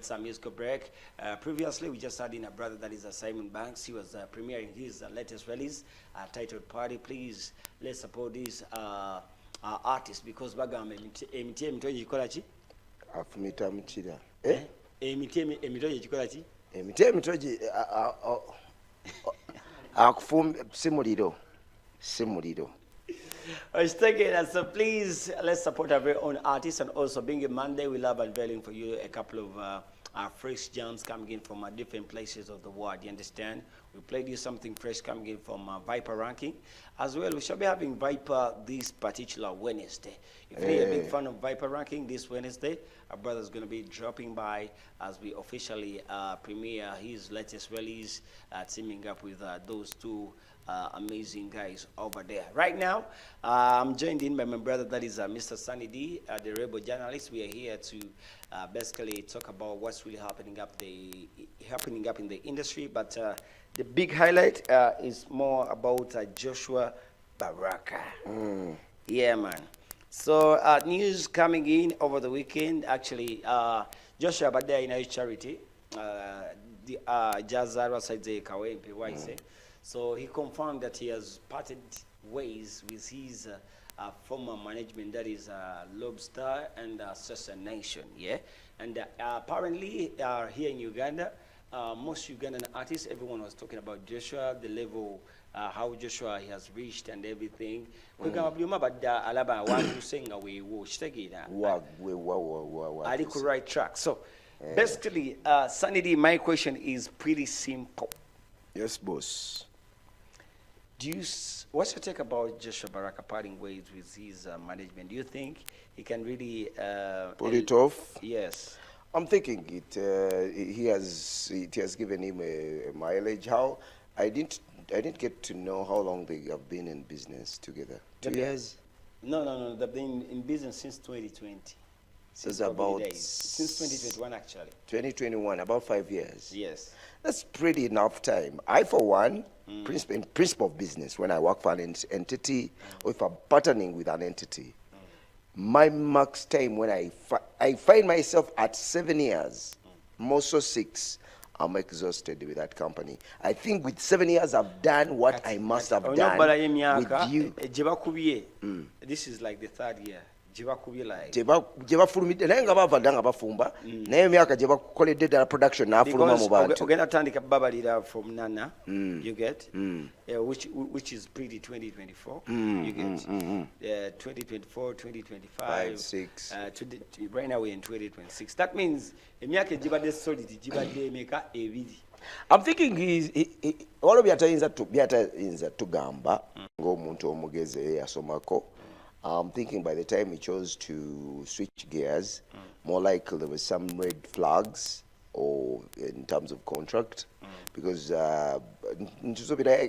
That's a musical break. Previously, we just had in a brother that is Simon Banks. He was premiering his latest release titled Party. Please, let's support these artists because bagamba emiti emitoji gikola ki? Afumita mchira. Emiti emitoji gikola ki? Emiti emitoji akufum simuliro. Let's take it. So please, let's support our very own artists, and also being a Monday, we love unveiling for you a couple of fresh jams coming in from different places of the world. You understand? We played you something fresh coming in from Viper Ranking. As well, we shall be having Viper this particular Wednesday. If you're a big fan of Viper Ranking, this Wednesday, our brother's going to be dropping by as we officially premiere his latest release, teaming up with those two amazing guys over there. Right now, I'm joined in by my brother, that is Mr. Sunny D, the rebel journalist. We are here to basically talk about what's really happening up in the industry. But the big highlight is more about Joshua Baraka. Yeah, man. So news coming in over the weekend. Actually, Joshua Baraka in a charity, the Jazara side the Kawempe, why say? So he confirmed that he has parted ways with his former management, that is Lobstar and Sesse Nation, yeah? And apparently here in Uganda, most Ugandan artists, everyone was talking about Joshua, the level, how Joshua has reached and everything. I could write track. So basically, Sanity, my question is pretty simple. Yes, boss. What's your take about Joshua Baraka parting ways with his management? Do you think he can really pull it off? Yes. I'm thinking it has given him a mileage. How I didn't get to know how long they have been in business together. 2 years? No. They've been in business since 2020. Since 2021, actually. 2021, about 5 years. Yes. That's pretty enough time. I, for one, principle of business, when I work for an entity, or if I'm partnering with an entity, my max time when I find myself at 7 years, more so 6, I'm exhausted with that company. I think with 7 years, I've done what I must have done with you. This is like the 3rd year. Jebafulumidde naye nga bavadde nga bafumba naye emyaka gye bakoledde ddala production n'afuluma mu bantu ogenda tandika babalira from nana you get which is pretty 2024 you get 2024 2025 6 right now we're in 2026. That means emyaka egibadde solid gibadde emeka ebiri. I'm thinking waliwo byatayinza tugamba ng'omuntu omugezi yasomako. I'm thinking by the time he chose to switch gears, more likely there was some red flags or in terms of contract, because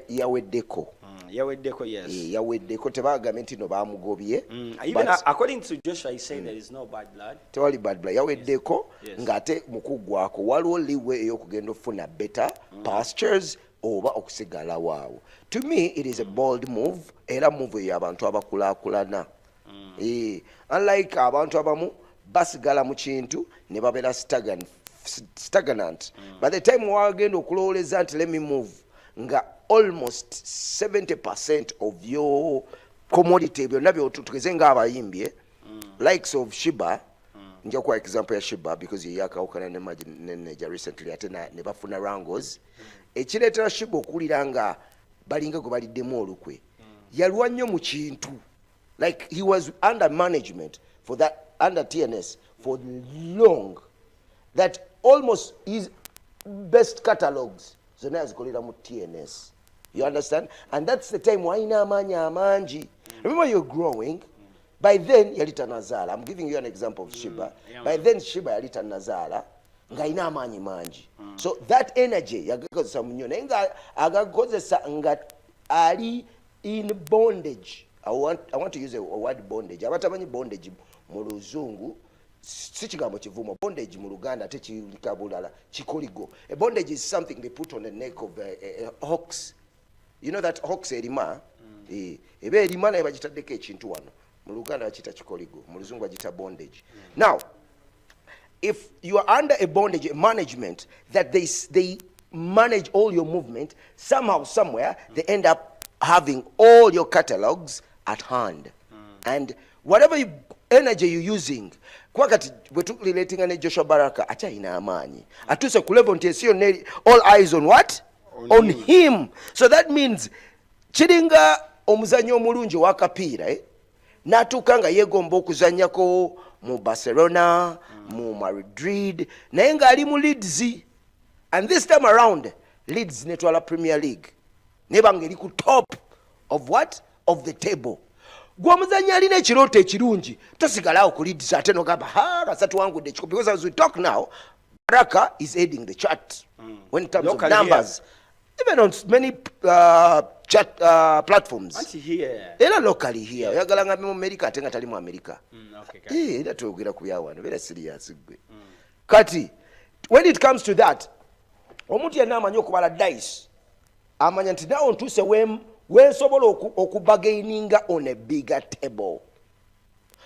yaweddeko. Yaweddeko, yes. Yaweddeko tebagambye nti no bamugobye. Even according to Joshua, he said there is no bad blood. Tewali bad blood. Yaweddeko ng'ate mukugwako waliwo liwe ey'okugenda ofuna better pastures oba okusigala waawo. To me, it is a bold move. Era move eyo abantu abakulaakulana. Unlike abantu abamu basigala mu kintu ne babeera stagnant. By the time wagenda okulowooleza nti let me move, nga almost 70% of your commodity byonna byotugeze ng'abayimbi likes of Shiba, nja kuwa example ya Shiba because ye yakawukana ne manager recently ate ne bafuna wrangles. Ekireetera Shiba okuwulira nga balinga gwe baliddemu olukwe. Yalwa nnyo mu kintu. Like he was under management for that, under TNS for long, that almost his best catalogs zonna yazikolera mu TNS. You understand? And that's the time waina amaanyi amangi. Remember, you're growing. By then yalita nazala. I'm giving you an example of Shiba. By then Shiba yalita nazala nga ina amaanyi mangi. So that energy yagakozesa munyo naye nga agakozesa nga ali in bondage. I want to use a word bondage. Abatamanyi bondage mu Luzungu si kigambo kivumo. Bondage mu Luganda ate kirika bulala kikoligo. A bondage is something they put on the neck of a ox. You know that ox erima? Ebe erima naye bagitaddeko ekintu wano. Mu Luganda bakita kikoligo. Mu Luzungu bagita bondage. Now, if you are under a bondage, a management, that they manage all your movement, somehow, somewhere, they end up having all your catalogs at hand. And whatever energy you're using, kwakati relating ne Joshua Baraka, achaina amani. Atuse ku level nti all eyes on what? On him. So that means chiringa omuzanyo omulungi wakapiira, natuuka nga yeegomba okuzannyako mu Barcelona, mu Madrid, naye ng'ali mu Leeds. And this time around, Leeds netwala Premier League. Nebanga eri ku top of what? Of the table. Gwe omuzannyi alina ekirooto ekirungi, tosigalawo ku Leeds ate n'ogamba kasatu wangudde ekiko. Because as we talk now, Baraka is heading the chart when it comes to numbers. Even on many chat platforms. Era locally here. Oyagala nga mu America ate nga tali mu America. Era twogera ku byawano. Very serious gwe. Kati, when it comes to that, omuntu yenna amanyi okubala dice. Amanya nti nawo ntuuse wensobola okubagaininga on a bigger table.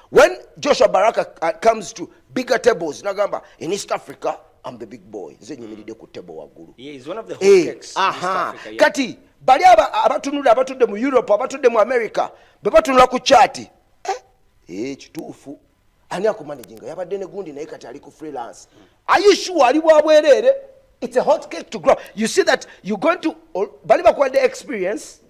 When Joshua Baraka comes to bigger tables, nagamba, in East Africa, I'm the big boy. Nze nyimiridde ku table waggulu. Yeah, he's one of the hot cakes in East Africa. Yeah. Kati, bali abatunula abatudde mu Europe, abatudde mu America, bebatunula ku chati. Kituufu. Ani akumanaginga? Yabadde ne gundi naye kati ali ku freelance. Are you sure ali bwabwerere? It's a hot cake to grow. You see that you're going to bali bakwade experience.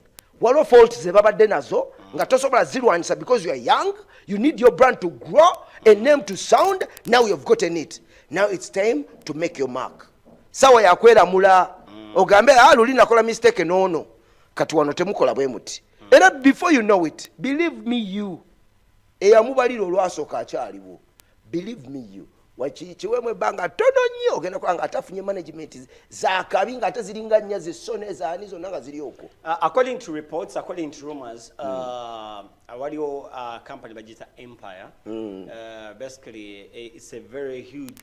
Waliwo faults ze babadde nazo nga tosobola zirwanyisa because you are young. You need your brand to grow, a name to sound. Now you've gotten it. Now it's time to make your mark. Sawa yakwera mula ogambe luli nakola mistake nono kati wano temukola bwe muti. Era before you know it, believe me you, eyamubalira olwasooka akyaliwo. Believe me you, wakikiwemu ebbanga tono nnyo ogenda kulanga atafunye management zaakabi nga ate ziringa nnya zessone zaani zonna nga ziri okwo. According to reports, according to rumors, waliwo company bagita Empire. Basically, it's a very huge,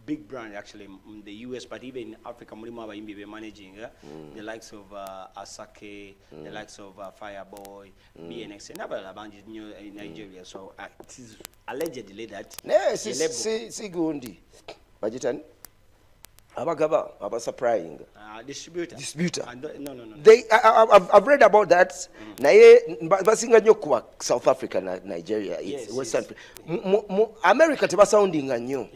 big brand actually in the US, but even in Africa, mulimu abayimbi be managing the likes of Asake, the likes of Fireboy, BNX, and abalala bangi in Nigeria. So it is allegedly that. Yes, si gundi. Bagitani? Abagaba, surprising. Distributor. No. I've read about that. Naye basinga nnyo kuba South Africa na Nigeria. It's Western. America teba sounding nnyo.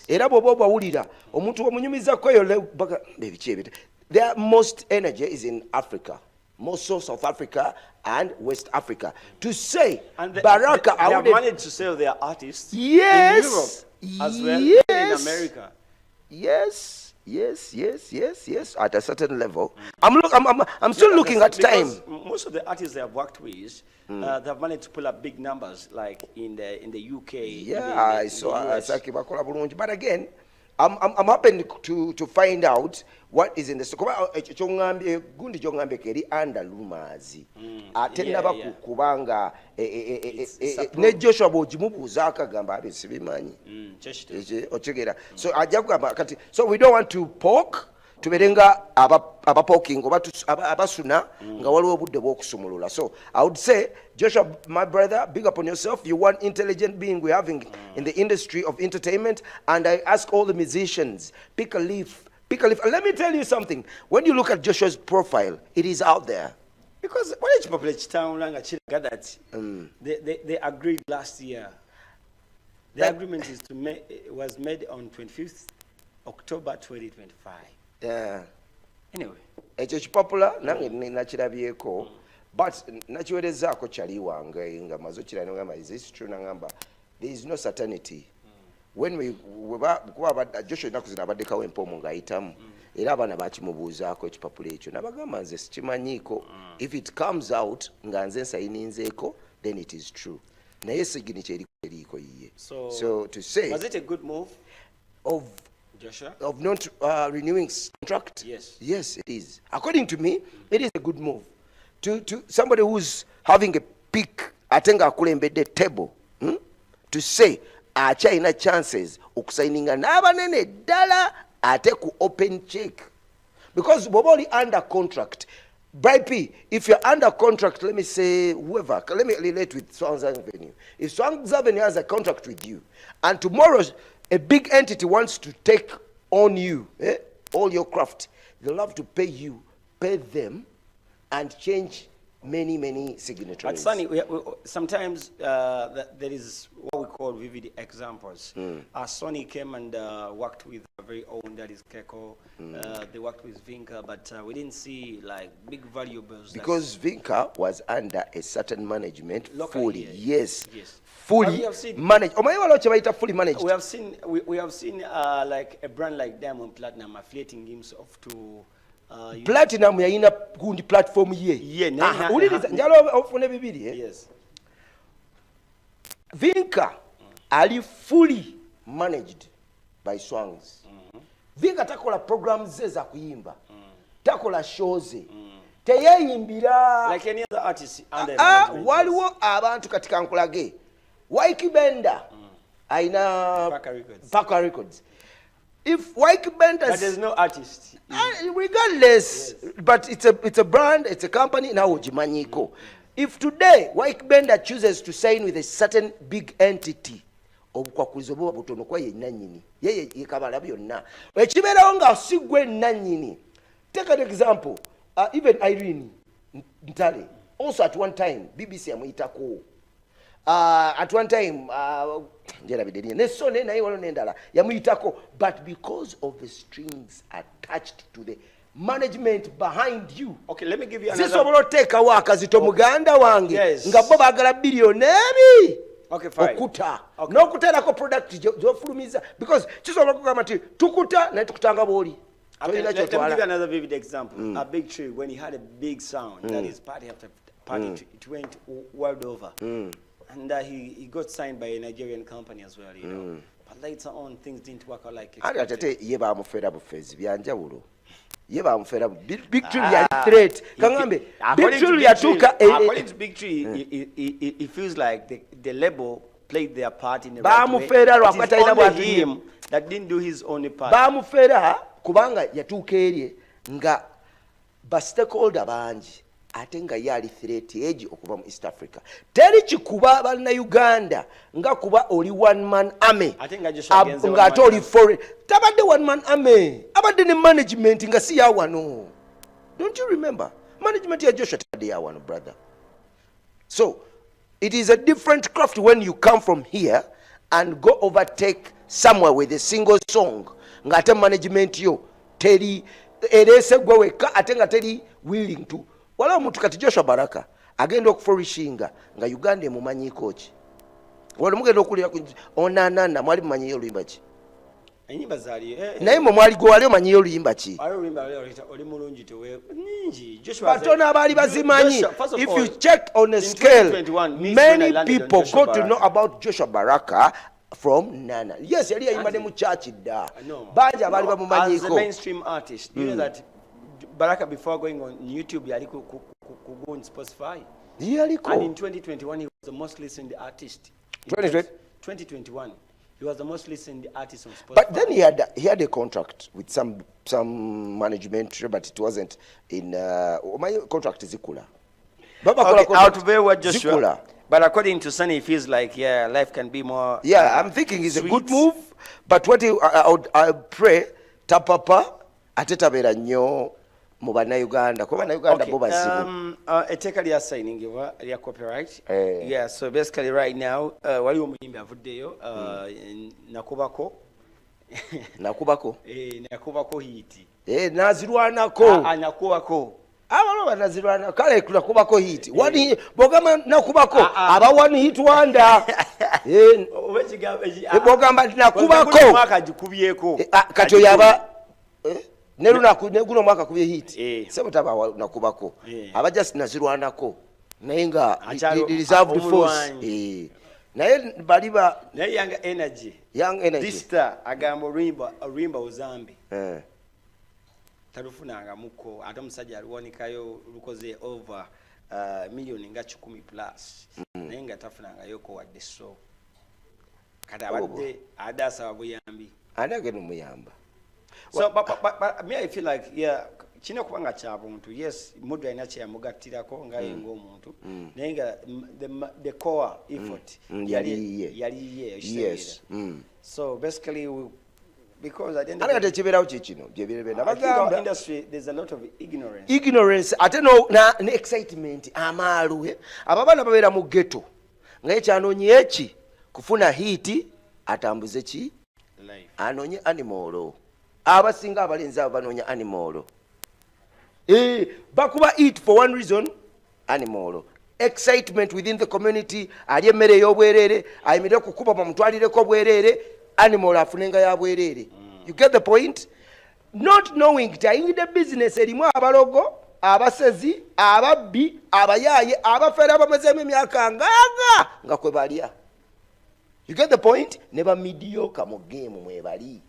Era bw'oba obawulira omuntu omunyumiza kweyo baka bebikyebita. Their most energy is in Africa. More so South Africa and West Africa. To say Baraka, they have managed to sell their artists in Europe as well in America. Yes. At a certain level, I'm still looking at time. Most of the artists they have worked with, they have managed to pull up big numbers, like in the UK. Yeah, I saw Saki bakola bulungi. But again, I'm hoping to find out what is in the gundi chongambe keri under rumors. Atenda bakukubanga ne Joshua bojimubuza akagamba abesibimanyi. Ochegera. So ajagamba kati. So we don't want to poke tuberenga abapoking abasuna nga waliwo budde bw'okusumulula. So I would say, Joshua, my brother, big up on yourself. You one intelligent being we're having in the industry of entertainment, and I ask all the musicians, pick a leaf. And let me tell you something. When you look at Joshua's profile, it is out there. Because when it's published town that they agreed last year. The agreement was made on 25th October 2025. Yeah. Anyway. Ekyo kipapula nange nakirabyeko, but nakiwerezaako kyali wange nga mazo kirani ngamba is this true nangamba there is no certainty. When kuba Joshua ennaku zino abaddekawo empoomo ng'ayitamu era abaana bakimubuuzaako ekipapula ekyo nabagamba nze sikimanyiiko. If it comes out nga nze nsayininzeeko, then it is true. Naye signature eriko yiye. So to say, was it a good move of Joshua? Of not renewing contract? Yes, it is. According to me, it is a good move. To somebody who's having a peak, atenga akulembedde table, to say achina chances okusigninga n'abanene ddala ate ku open check. Because we're already under contract. Bright P, if you're under contract, let me say whoever, let me relate with Swans Avenue. If Swans Avenue has a contract with you, and tomorrow a big entity wants to take on you all your craft, they'll have to pay them and change many signatories. But Sonny, sometimes there is what we call vivid examples. Sony came and worked with our very own, that is Keko. They worked with Vinca, but we didn't see like big valuables. Because Vinca was under a certain management locally, fully. Yes. Fully managed. Fully managed. We have seen like a brand like Diamond Platinum affiliating himself to Platinum yayina gundi platform ye. Uliriza njalo ofune bibiri Yes. Vinca ali fully managed by Swangs. Vinca takola programs ze za kuyimba. Takola shows. Teyeyimbira like any other artist under waliwo abantu katika nkulage. Waiki Benda aina Baraka Records. If Waiki Benda, but there's no artist. Regardless, yes. But it's a brand, it's a company now. Jimanyiko. If today Waiki Benda chooses to sign with a certain big entity, obukwakulizo butono kwa yenanyini. Yeye yekabala byonna. Ekibera nga sigwe nanyini. Take an example. Even Irene Ntale. Also at one time BBC amuyitako. At one time but because of the strings attached to the management behind you. Okay, let me give you another. Take a work as it muganda wange. Yes. Nga bo bagala billionaire. Okay, fine. Okuta. Okay. No kutera ko product jo fulumiza because chisobola kugamba ti tukuta na tukutanga boli. Okay, let me give you another vivid example. A Big Tree, when he had a big sound, that is party after party, it went world over. And he got signed by a Nigerian company as well, you know. But later on, things didn't work out like expected. Yeba amufera bufezi byanjawulo. Yeba amufera Big Tree ya threat. Kangambe Big Tree yatuka. According to Big Tree, it feels like the label played their part in the right way. It is only him that didn't do his own part. Bamufera kubanga yatuka erye nga ba stakeholder banji. Atenga yali threat age okuva mu East Africa. Teri chikuba bali na Uganda nga kuba oli one man army. Atenga Joshua against nga toli foreign. Tabadde one man army. Abadde ne management nga si ya wano. Don't you remember? Management ya Joshua tabadde ya wano, brother. So, it is a different craft when you come from here and go overtake somewhere with a single song. Nga ate management yo teri erese gwe weka atenga teri willing to. Wala omuntu kati Joshua Baraka agenda okuflourishinga nga Uganda emumanyiko ki. Wala mugenda okulira onanana mwali mumanyiyo oluyimba ki. Enyimba zali naye mu mwali gwe wali omanyiyo oluyimba ki. Oluyimba oli mulungi tewe ningi Joshua batona abali bazimanyi. If you check on a scale, many people got to know about Joshua Baraka from Nana. Yes, yali yayimba ne mu church da. Banja abali bamumanyiko. As a mainstream artist, you know that Baraka, before going on YouTube, he go on Spotify. And in 2021, he was the most listened artist. 2021, he was the most listened artist on Spotify. But then he had a contract with some management, but it wasn't in my contract is Zikula. Okay, out of what Joshua. Zikula. But according to Sunny, it feels like life can be more. Yeah, I'm thinking it's a good move. But what I pray, Tapapa, atetabera nyo. Uganda bo bazibu eteka lya signing lya copyright. Yeah, so basically right now wali omuyimbi avuddeyo nakubako nakubako hiti nazirwanako nakubako abaloba nazirwana kale nakubako hiti wani bogama nakubako aba one hit wonder bogamba nakubako mwaka jikubyeko kato yaba neguno mwaka kubye hit sebo taba nakubako aba just nazirwanako naye nga reserved force naye baliba naye young energy this star agamba rimba uzambi talufunanga muko ate omusajja aliwonekayo lukoze over million nga 10 plus naye nga tafunangayo ko wadde so kati abadde adasa wabuyambi anageno muyamba. So, but me, I feel like, kino kubanga kya buntu. Yes, Mudra ina kye yamugattirako nga yenga omuntu. Naye nga the core effort yali ye. Yes. So basically because at the end of the industry, there's a lot of ignorance. Ignorance. I don't know na excitement amalu. Ababana babera mu ghetto. Nga ekyanoonye eki kufuna hiti atambuze ki life. Anoonye animal. Abasinga abalenzi abo banoonya animal. Bakuba eat for one reason, animal. Excitement within the community. Ali emmere ey'obwerere ayimirire kukuba bamutwalireko bwerere. Animal afunenga ya bwerere. You get the point? Not knowing tayingide business erimu abalogo, abasezi, ababbi, abayaye, abafera abamazemu emyaka nga kwe balya. You get the point? Never mediocre mu game mwebali.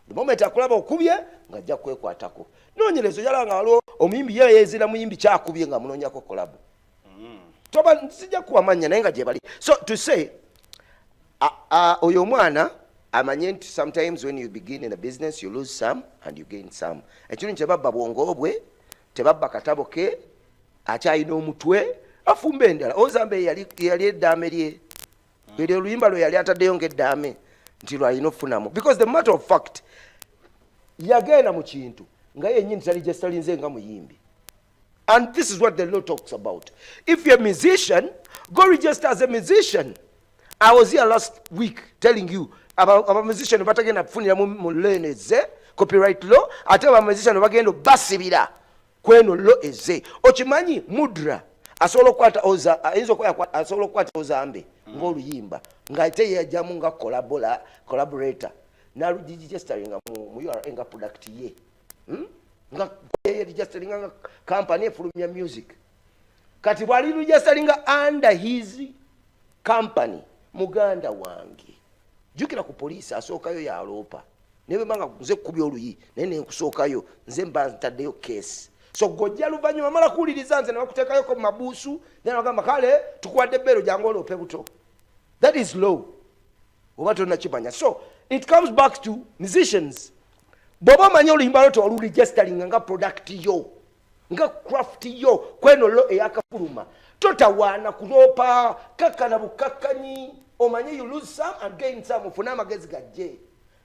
The moment akulaba okubye nga ajja kwekwatako. Noonyerezo yalanga waliwo omuyimbi yeezira muyimbi kyakubye nga munoonyako collab. Toba sijja kuwamanya naye nga gye bali. So to say oyo omwana amanye nti sometimes when you begin in a business you lose some and you gain some. Ekintu kyebabba bwongo bwe tebabba katabo ke akyayina omutwe afumba endala. Ozambe yali eddaame lye. Eryo oluyimba lwe yali ataddeyo ng'eddaame nti lwalina okufunamu. Because the matter of fact yagenda mu kintu nga yennyini taligestalinze nga muyimbi. And this is what the law talks about. If you're a musician, go register as a musician. I was here last week telling you about musician batagenda kufunira mu lane eze copyright law ate aba musician bagenda basibira kweno law eze. Okimanyi Mudra asobola okukwata ozambe ng'oluyimba ng'ate yajjamu nga collaborator n'aludigisteringa mu URL nga product ye. Nga registeringa nga company efulumya music. Kati bwali registeringa under his company muganda wange. Jukira ku police asookayo yaloopa. Nebe mbanga nze kubya oluyi naye nenkusookayo nze mba ntaddeyo case. So gojja luvannyuma mala kuwuliriza nze ne bakuteekayo ko mabuusu ne bagamba kale tukuwadde bero jangu oloope buto. That is law. Oba tonnakimanya. So it comes back to musicians. Bw'oba omanyi oluyimba lwo tewalurigisteringa nga product yo nga craft yo kweno lo eyakafuluma totawaana kuloopa kakana bukakkanyi. Omanye you lose some and gain some. Ofuna amagezi gajje.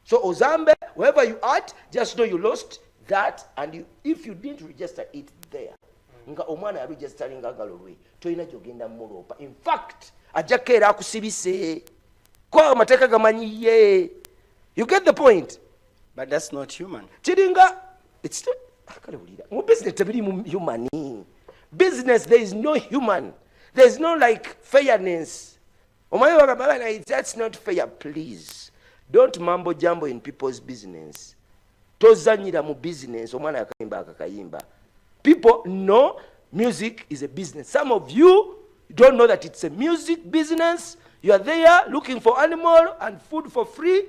So Ozambe, wherever you at, just know you lost that, and if you didn't register it there, nga omwana ya registering agalolwe toyina gyogenda muloopa. In fact ajjako era akusibise kwa amateeka gamanyiye. You get the point? But that's not human. Chiringa, it's not. Mu business tebiri mu human. Business there is no human. There is no like fairness. That's not fair. Please don't mumbo jumbo in people's business. Tozanyira mu business omwana yakayimba akakayimba. People know music is a business. Some of you don't know that it's a music business. You are there looking for animal and food for free.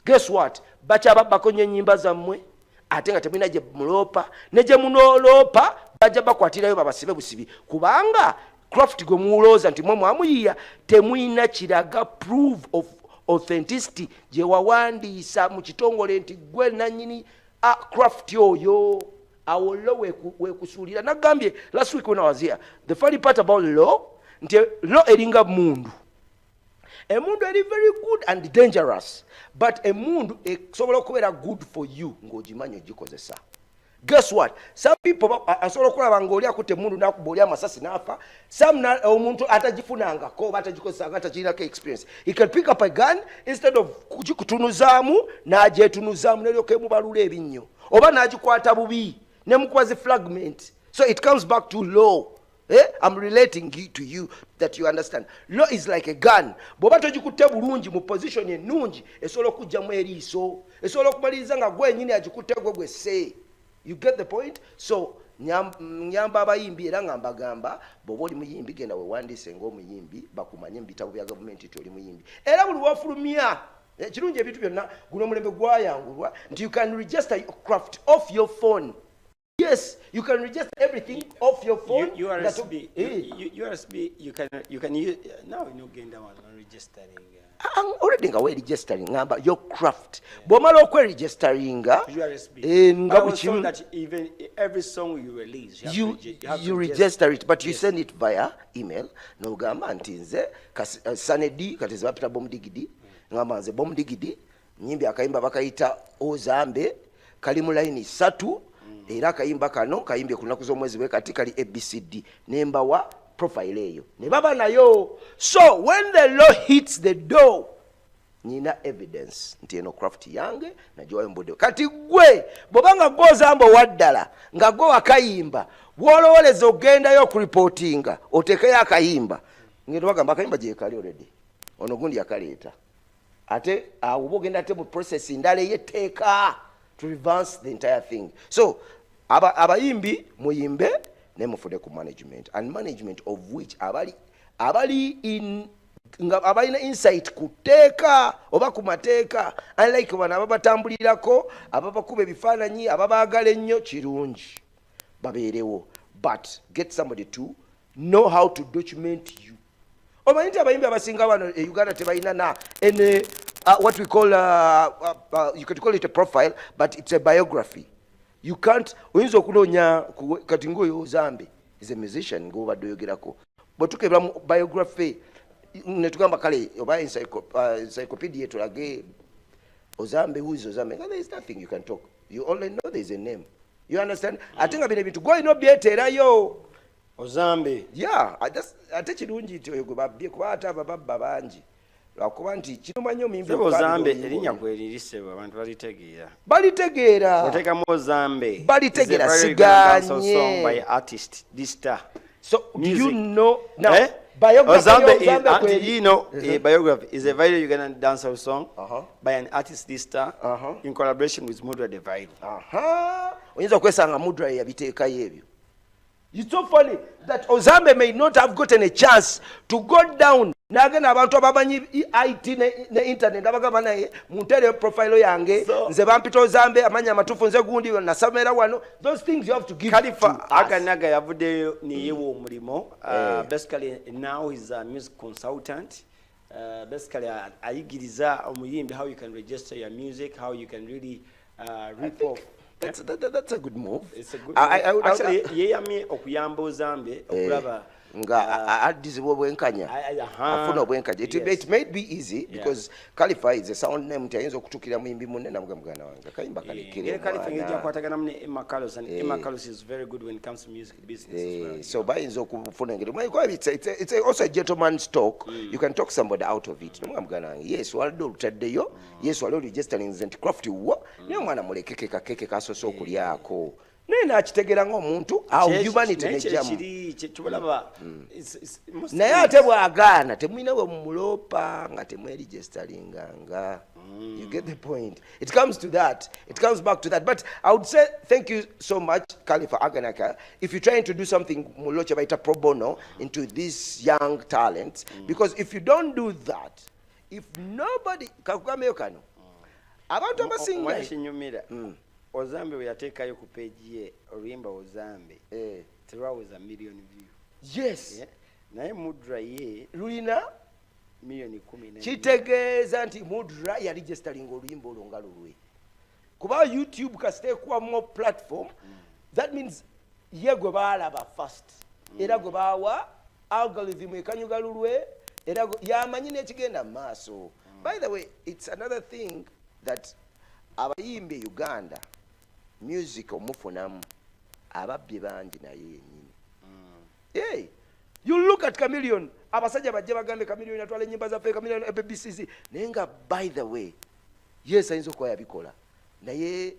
Guess what? Bacha bakonye nyimba zammwe ate nga temulina gye muloopa ne gye munoloopa bajja bakwatirayo babasibe busibi kubanga craft gwe muulooza nti mwe mwamuyiya temuyina kiraga proof of authenticity gye wawandiisa mu kitongole nti gwe nannyini craft oyo awollo weekusuulira. Nagambye last week when I was here, the funny part about law nti law eringa mundu. Emundu eri very good and dangerous, but emundu esobola okubeera good for you ng'ogimanyi ogikozesa. Guess what? Some people asobola okulaba ng'oli akutte emundu n'akuba oli amasasi n'afa. Some omuntu atagifunangako oba atagikozesanga atakirinako experience. He can pick up a gun instead of kugikutunuzaamu n'agyetunuzaamu n'eryoka emubalula ebinnyo oba n'agikwata bubi n'emukuba zi fragment. So it comes back to law. I'm relating to you that you understand. Law is like a gun. Bw'oba togikutte bulungi mu position ennungi esobola okugyamu eriiso, esobola okumaliriza nga gwe nnyini agikutte gwe sse. You get the point? So nyamba abayimbi era nga mbagamba bw'oba oli muyimbi genda weewandiise ng'omuyimbi bakumanye mu bitabo bya gavumenti nti oli muyimbi. Era buli wafulumya kirungi ebintu byonna guno omulembe gwayangulwa nti you can register your craft off your phone. Yes, you can register everything off your phone. USB, USB, you can use. Now you get that one on registering. I'm already registering your craft. Bomalo registering USB. I was told that even every song you release, you register it, but you send it via email. No gamba ntinze sanedi kateza bapita bom digidi ngamba nze bom digidi nyimbi akayimba bakayita ozambe kali mu line 3 era akayimba kano kayimbye kunaku z'omwezi we kati kali ABCD nemba wa profile eyo ne baba nayo. So when the law hits the door, nina evidence nti eno craft yange najua mbode kati gwe bobanga gozambo waddala nga go akayimba wolowoleza ogenda yo ku reportinga otekeyo akayimba ngendo bagamba akayimba je kali already ono gundi yakaleta ate awo bogenda te mu process ndale yeteeka to reverse the entire thing. So abayimbi muyimbe nemufude ku management, and management of which abali in abalina insight kuteeka oba kumateeka, unlike bana ababatambulirako ababakuba ebifaananyi ababaagala ennyo kirungi babeerewo, but get somebody to know how to document you. Omanyi nti abayimbi abasinga bano e Uganda tebalina na what we call you could call it a profile, but it's a biography. You can't oyinza okunoonya kati ngoyo Ozambe is a musician ng'obadde oyogerako bwetukebera mu biography netugamba kale oba encyclopedia tulage Ozambe, who is Ozambe? There is nothing you can talk. You only know there is a name. You understand? I think I've been able to go ino byeterayo Ozambe. Yeah, ate kirungi nti oyo gwe babbye kuba ate ababba bangi lwakuba nti kiruma nnyo mimbi Ozambe erinnya kweririse abantu balitegeera otekamu Ozambe balitegeera siganye song by artist lobstar. So music. Do you know now Ozambe you know a biography is a very Ugandan dancehall song by an artist lobstar in collaboration with Mudra the Vibe. Oyinza kwesanga Mudra yabiteekayo ebyo. It's so funny that Ozambe may not have gotten a chance to go down. Nagena abantu abamanyi IT ne internet abagamba naye muntere profile yange nze bampita Ozambe amanya amatufu nze gundi na samera wano. Those things you have to give Khalifa aganaga yavude niyewo omulimo. Basically now he's a music consultant. Basically ayigiriza omuyimbi how you can register your music, how you can really rip off. That's a good move. It's a good move. Actually, yeyami okuyamba Ozambe okulaba nga adizibwa bwenkanya afuna obwenkanya. It may be easy because Khalifa is a sound name tayinza okutukira muyimbi munne na mugana wange kayimba kalekere Khalifa ngejja kwatagana mune Emma Carlos, and Emma Carlos is very good when it comes to music business as well. So bayinza okufuna ngeri it's also a gentleman's talk. You can talk somebody out of it. Mugana wange yes waldo lutaddeyo yes waldo registering Zent Craft wo ne mwana mulekeke kakeke kasoso okulyako nena akitegera ng'omuntu awo humanity nejjamu naye ate bw'agaana temwina bwe mumulopa nga temweregisteringanga. You get the point. It comes to that. It comes back to that. But I would say thank you so much, Khalifa Aganaka, if you're trying to do something mulocha baita pro bono into these young talents, because if you don't do that, if nobody kakugameyo kano abantu abasinga Ozambe we yateekayo ku page ye oluyimba Ozambe terwaweza a million views. Yes. Naye Mudra ye lulina million 10. Kitegeeza nti Mudra ya registering oluyimba olwo nga lulwe kuba YouTube kasiteekwa more platform. That means ye gwe baalaba first era gwe baawa algorithm ekanyuga lulwe era yamanyi n'ekigenda mu maaso. By the way, it's another thing that abayimbi Uganda music omufunamu ababbi bangi naye yennyini. Hey, you look at Chameleon, abasajja bajja bagambe Chameleon atwala ennyimba zaffe Chameleon ABCC naye nga by the way yes ayinza okuba yabikola naye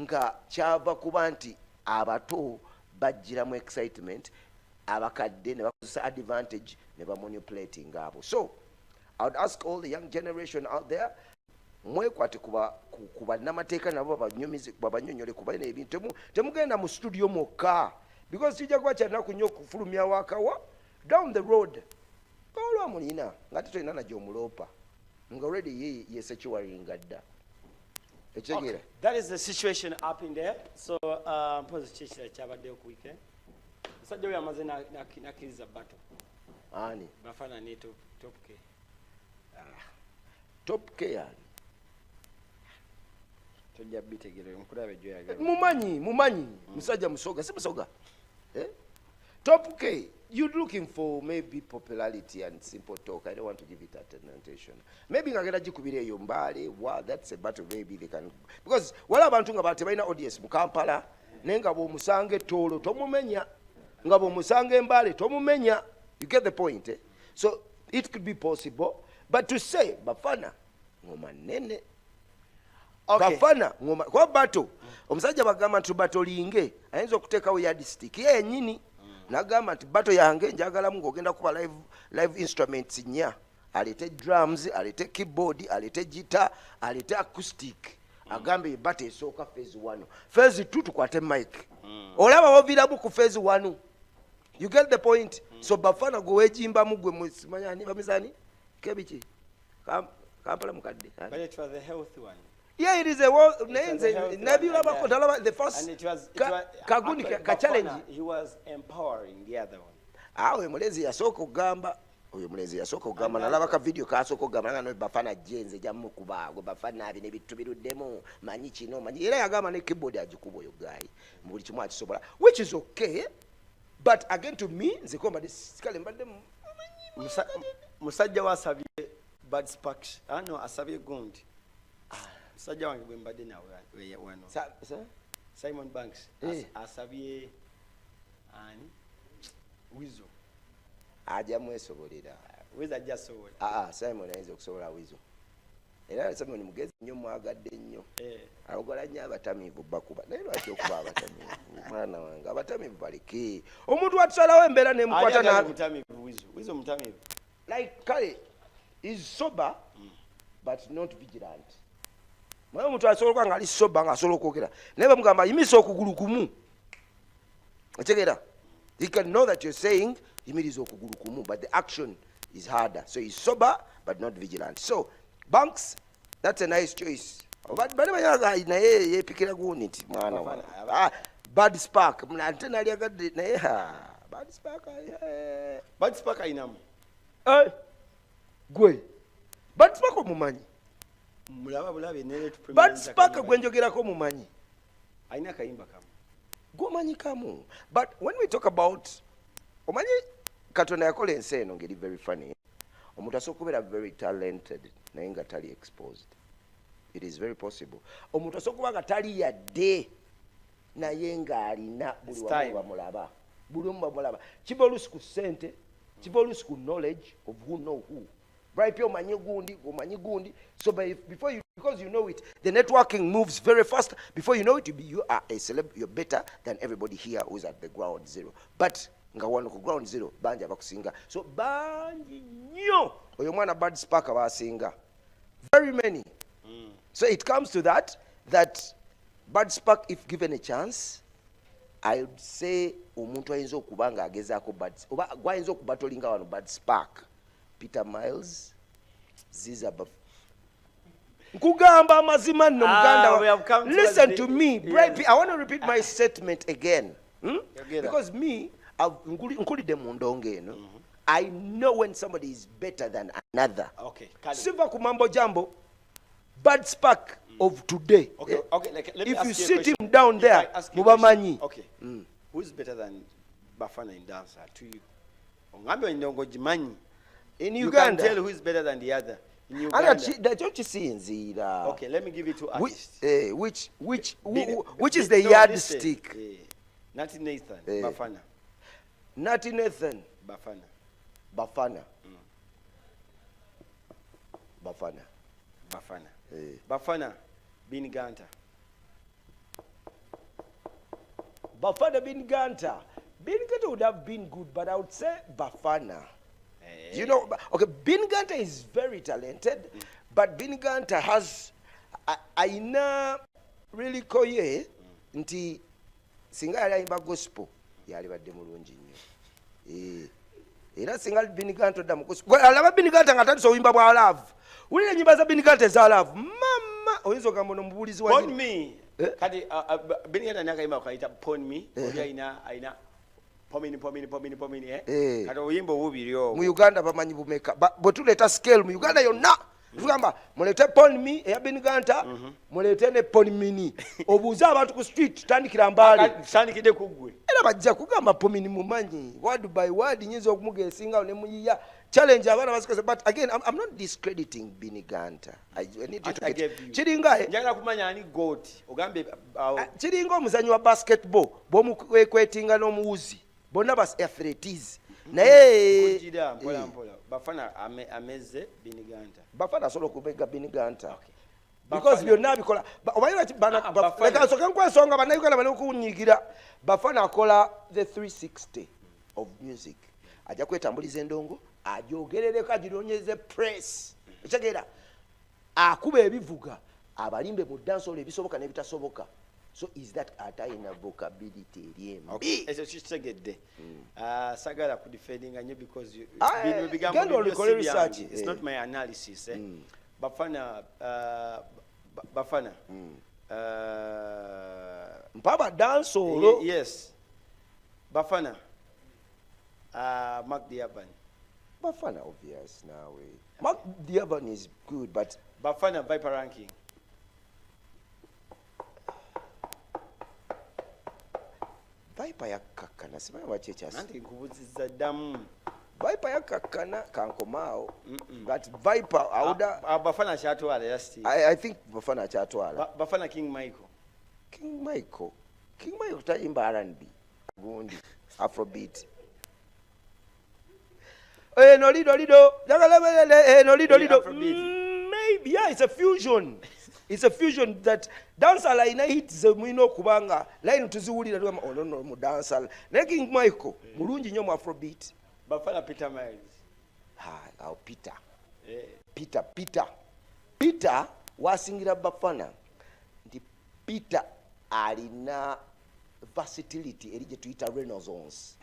nga kyava kuba nti abato bajjiramu excitement abakadde ne bakozesa advantage ne bamanipulating abo. So I would ask all the young generation out there mwekwate kuba namateeka nabo babanyonyole kuba n'ebintu temugenda mu studio mokka because kijja kuba kyanaku nnyo okufulumya wakawa down the road olwamulina nga tetolina najja omuloopa nga already ye sekiwalinga dda Okay. That is the situation up in there. So, position chabadde ku weekend. Musajja we amaze nakiriza battle. Ani? Bafana ne top K. Top K yani. Tojja bitegere nkulabe jo yagala. Mumanyi. Musajja musoga, si musoga. Top K, you're looking for maybe popularity and simple talk. I don't want to give it attention. Maybe ngagera jikubire eyo mbale. Wow, that's a battle maybe they can. Because wala abantu nga batebalina audience mu Kampala, nenga bo musange tolo tomumenya. Nga bo musange mbale tomumenya. You get the point, eh? So it could be possible, but to say Bafana ngoma nene. Okay. Bafana ngoma kwa battle. Omusajja bagamba nti battle linge ayinza okuteekawo yardstick ye nyini. Nagamba nti battle yange njagala mu ngogenda kuba live instruments nya. Alete drums, alete keyboard, alete guitar, alete acoustic. Agambe battle esooka phase 1. Phase 2 tukwate mic. Olaba wovirabu ku phase 1. You get the point? So Bafana go ejimba mugwe musimanyani bamizani kebichi Kampala mukadde. But it was the healthy one. Yeah, it is a the first. And it was challenge. He was empowering the other one. Awe mulezi yasooka ogamba oyo mulezi yasooka ogamba nalaba ka video kasooka ogamba nga no Bafana jenze jamu kubaagwe Bafana abine bittu biruddemu manyi kino manyi era yagamba ne keyboard agikuba oyo guy buli kimu akisobola, which is okay. But again, to me, Nzekomba this kale mbadde musajja wasabye bad sparks. No, asabye gundi. Musajja wange bwe mbadde nawe wano. Simon Banks. Asabye ani? Wizo. Aja mwesobolera. Wizo ajja sobola. Simon ayinza okusobola Wizo. Era Simon mugezi nnyo mwagadde nnyo. Awogola nnyo abatamiivu bakuba. Naye lwaki okuba abatamiivu? Mwana wange abatamiivu baleke. Omuntu atusalawo embeera nemukwata na mutamiivu Wizo mutamiivu. Like kale is sober but not vigilant. Mwana omuntu asobola nga ali sober nga asobola okwogera. Naye bamugamba yimisa okugulu kumu. Otegeera? He can know that you're saying yimiriza okugulu kumu, but the action is harder. So he's sober but not vigilant. So Banks, that's a nice choice. But naye yepikira guniti mwana wa. Bad spark. Mnante nali agadde naye bad spark. Bad spark ayinamu. Gwe. Bad spark omumanyi. Mulaba bulabe nene tu premier. Bad spark gwenjogerako mumanyi. Ayina kayimba kamu. Gomanyi kamu. But when we talk about omanyi Katonda yakola ensi eno ngeri very funny. Omuntu asobola kubeera very talented naye nga tali exposed. It is very possible. Omuntu asobola kuba nga tali yadde naye nga alina buli wamu bamulaba. Buli wamu bamulaba. Kiba oluusi ku ssente, kiba oluusi ku knowledge of who know who. Right, omanyi gundi. So before you, because you know it, the networking moves very fast. Before you know it, you are a celeb. You're better than everybody here who's at the ground zero. But nga wano ku ground zero banji abakusinga. So banji nnyo oyo mwana bad spark abasinga. Very many. So it comes to that bad spark, if given a chance, I would say omuntu ayinza okuba nga agezaako bad oba gwayinza okubatolinga wano bad spark. Peter Miles, Ziza Nkugamba mazima no muganda. Listen to me. Yes. I want to repeat my statement again. Because me, nkulide mu ndongo eno. I know when somebody is better than another. Okay. Siva kumambo jambo. Bad spark of today. Okay. Like, let me if ask you sit him down there, mubamanyi. Okay. Who is better than Bafana in dancer to you? Ongambe ndongo jimanyi. In you Uganda, can tell who is better than the other. In Uganda. Don't you see in Zira? Okay, let me give you two artists. Which is the yardstick? Natty Nathan, Bafana. Natty Nathan, Bafana. Bafana, Bin Ganta. Bafana Bin Ganta. Bin Ganta would have been good, but I would say Bafana. You know, okay, Bin Ganta is very talented, but Bin Ganta has aina really koye nti singa yali ayimba gospel yali badde mulungi nnyo. Era singa Bin Ganta odda mu gospel. Alaba Bin Ganta nga tandise oyimba bwa love. Wulira ennyimba za Bin Ganta eza love. Mama oyinza ogamba ono mubuulizi wa Pon me. Kati Beniganta nakayimba kaita pon me. Oli aina pomini kati oyimba obubiri obwo. Mu Uganda bamanyi bumeka bwe tuleeta scale mu Uganda yonna tugamba mulete pon me eya Beniganta mulete ne pon mini obuuze abantu ku street tutandikira Mbale tutandikidde ku ggwe era bajja kugamba pomini mumanyi word by word nyinza okumugeesingawo ne muyiya challenge abaana basikaze. But again, I'm not discrediting Beniganta. I need you to get chiringa njagala kumanya ani goat ogambe chiringa omuzanyi wa basketball bomukwetinga n'omuwuzi bonna bas athletes naye kujira mpola bafana ameze Beniganta bafana solo kubega Beniganta because byonna bikola obayira leka soka nkwesonga bannayuganda bali okunyigira bafana akola the 360 of music ajja kwetambuliza endongo ajogerereko agironyeze press ekitegeera akuba ebivuga abalimbe mu dansolo ebisoboka n'ebitasoboka. So is that atayina vocability eryembi ekyo kitegedde sagala ku defending nnyo because research it's not my analysis bafana mpaba dansolo yes bafana Mark Diaban Bafana obvious now. Mark Diaban is good, but Bafana Viper ranking. Viper yakakana simanyi wachecha. Nanti nkubuziza damu. Viper yakakana kankomao. But Viper auda Bafana chatwala yasti. I think Bafana chatwala. Bafana King Michael. King Michael tayimba R&B. Gundi Afrobeat. No lido. No lido. Maybe, yeah, it's a fusion. It's a fusion that dancer line hit zemino kubanga line tuziwulira tuwa no mu dancer. King Michael mulungi nnyo mu Afrobeat. Bafana Peter Miles. Peter wasingira Bafana. Ndi Peter alina versatility eri gye tuyita renaissance.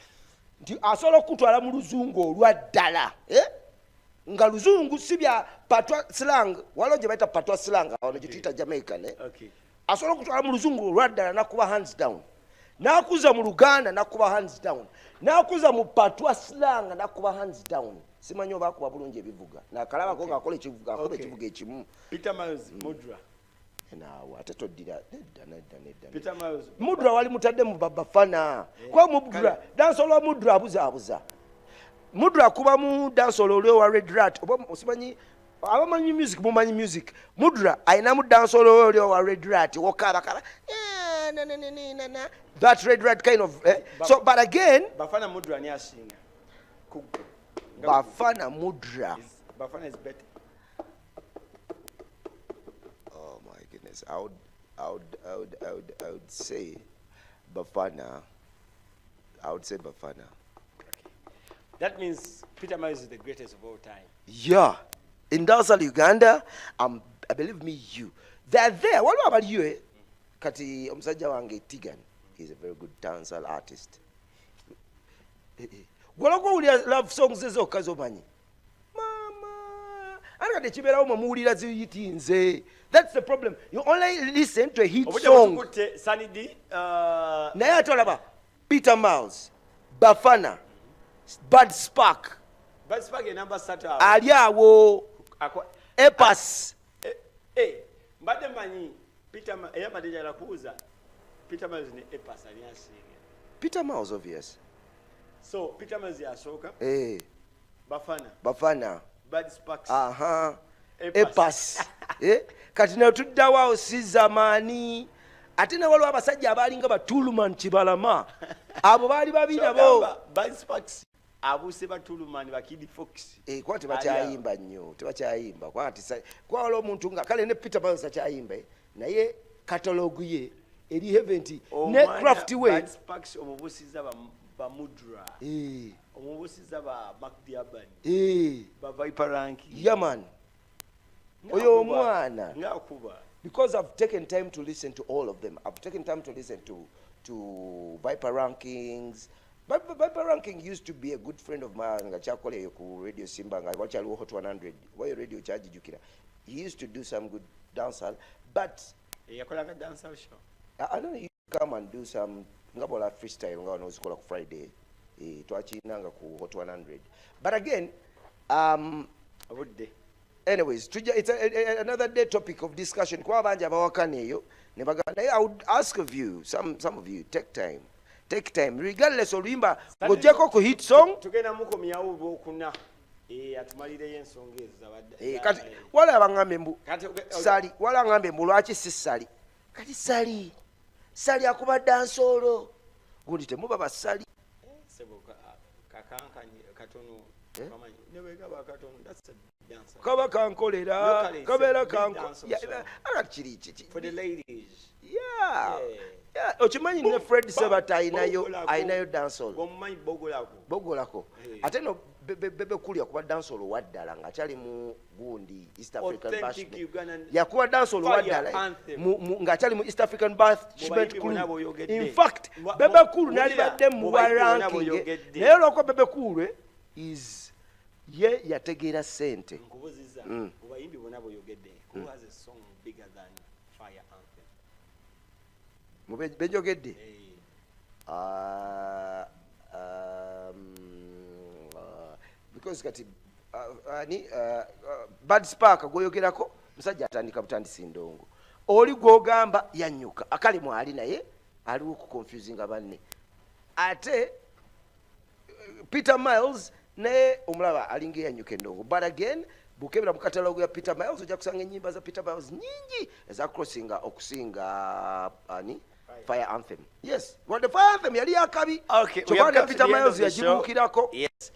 Nti asobola okutwala mu luzungu olwaddala nga luzungu si bya patwa slang waliwo gye bayita patwa slang wano gye tuyita Jamaica okay. Asobola okutwala mu luzungu olwaddala nakuba hands down nakuza mu Luganda nakuba hands down nakuza mu patwa slang nakuba hands down simanyi oba akuba bulungi ebivuga nakalabako ng'akola ekivuga akola ekivuga ekimu. Peter Miles Mudra Naawe ate toddira nedda Peter Miles Mudra wali mutadde mu Bafana kwa Mudra dansolo Mudra abuza Mudra kuba mu dansolo olwe wa Red Rat oba osimanyi abamanyi music mumanyi music Mudra ayina mu dansolo olwe wa Red Rat wokaba na that Red Rat kind of so but again Bafana Mudra ni asinga Bafana Mudra Bafana is better. I would say Bafana. Okay. That means Peter Miles is the greatest of all time. Yeah. In dancehall Uganda, I believe me you. They're there. What about you? Kati omusajja wange Tigan is a very good dancehall artist. Gwalako uli love songs ezo kazomanyi. Mama. Anakade chibera mu muwulira ziyitinze. That's the problem. You only listen to a hit song. Naye atolaba Peter Miles, Bafana, Bad Spark. Bad Spark is number 3. Ali awo. Epas. Mbadde manyi Peter Madeja lakuuza. Peter Miles ne Epas ali asinga. Peter Miles obvious. So Peter Miles yasooka. Bafana. Bad Sparks. Epas. Kati ne tuddawo sizamaani ate ne waliwo abasajja abalinga Batuluman Kibalama abo baali babina bo Bad Sparks abuse Batuluman bakidi Fox kwa tebakyayimba nnyo tebakyayimba kwa waliwo omuntu nga kale ne Peter Miles akyayimba naye katalogu ye eri heaventi ne craft we Bad Sparks omubusiza ba Mudra omubusiza ba Mark Diaban ba Viper ranking yaman oyo mwana ngakuba because I've taken time to listen to all of them. I've taken time to listen to Viper rankings. Viper ranking used to be a good friend of mine nga chakole ku radio Simba nga wachali Hot 100 why radio charge jukira. He used to do some good dancehall, but yakolanga dancehall show. I don't know, you come and do some ngabola freestyle nga wano uzikola ku Friday. Twachinanga ku Hot 100. But again, anyways, it's another day topic of discussion. Kwa banja abawakaneyo ne baganda, I would ask of you, some of you, take time, regardless of limba gojeko ku hit song. Tugenda muko miyawo bokuna. Atumalire yensonga ezo zabadde. Kati wala abangambe mbu sali, wala ngambe mbu lwaki si sali. Kati sali akuba dansolo. Gundi temuba basali. Seboka kakankanyi katono kamanyi newe gaba katono, that's a dancer. Kaba kankolera kabera kanko akachiri for the ladies. Yeah. Ochimanyi ne Fred Sebata ayinayo dancehall. Gomanyi bogolako ate no bebe kulya kuba dancehall waddala nga kyali mu gundi East African Bashment yakuba dancehall waddala nga kyali mu East African Bashment crew. In fact bebe kulu nali badde mu ranking naye lwako bebe kulu is ye yategeera sente. Nkubuziza ubayimbi bonna boyogedde, who has a song bigger than Fire Anthem? Bejogedde because kati Bad Spark goyogerako musajja atandika butandisi ndongo oli gwogamba yanyuka akali mwali naye aliwo ku confusing abanne ate Peter Miles ne omulaba alinga yanyuka endongo. But again bukebera mu katalogo ya Peter Miles ojja kusanga ennyimba za Peter Miles nyingi eza crossinga okusinga Fire Anthem. Yes, what the Fire Anthem yali akabi. Okay, we have Peter Miles yajibukirako. Yes.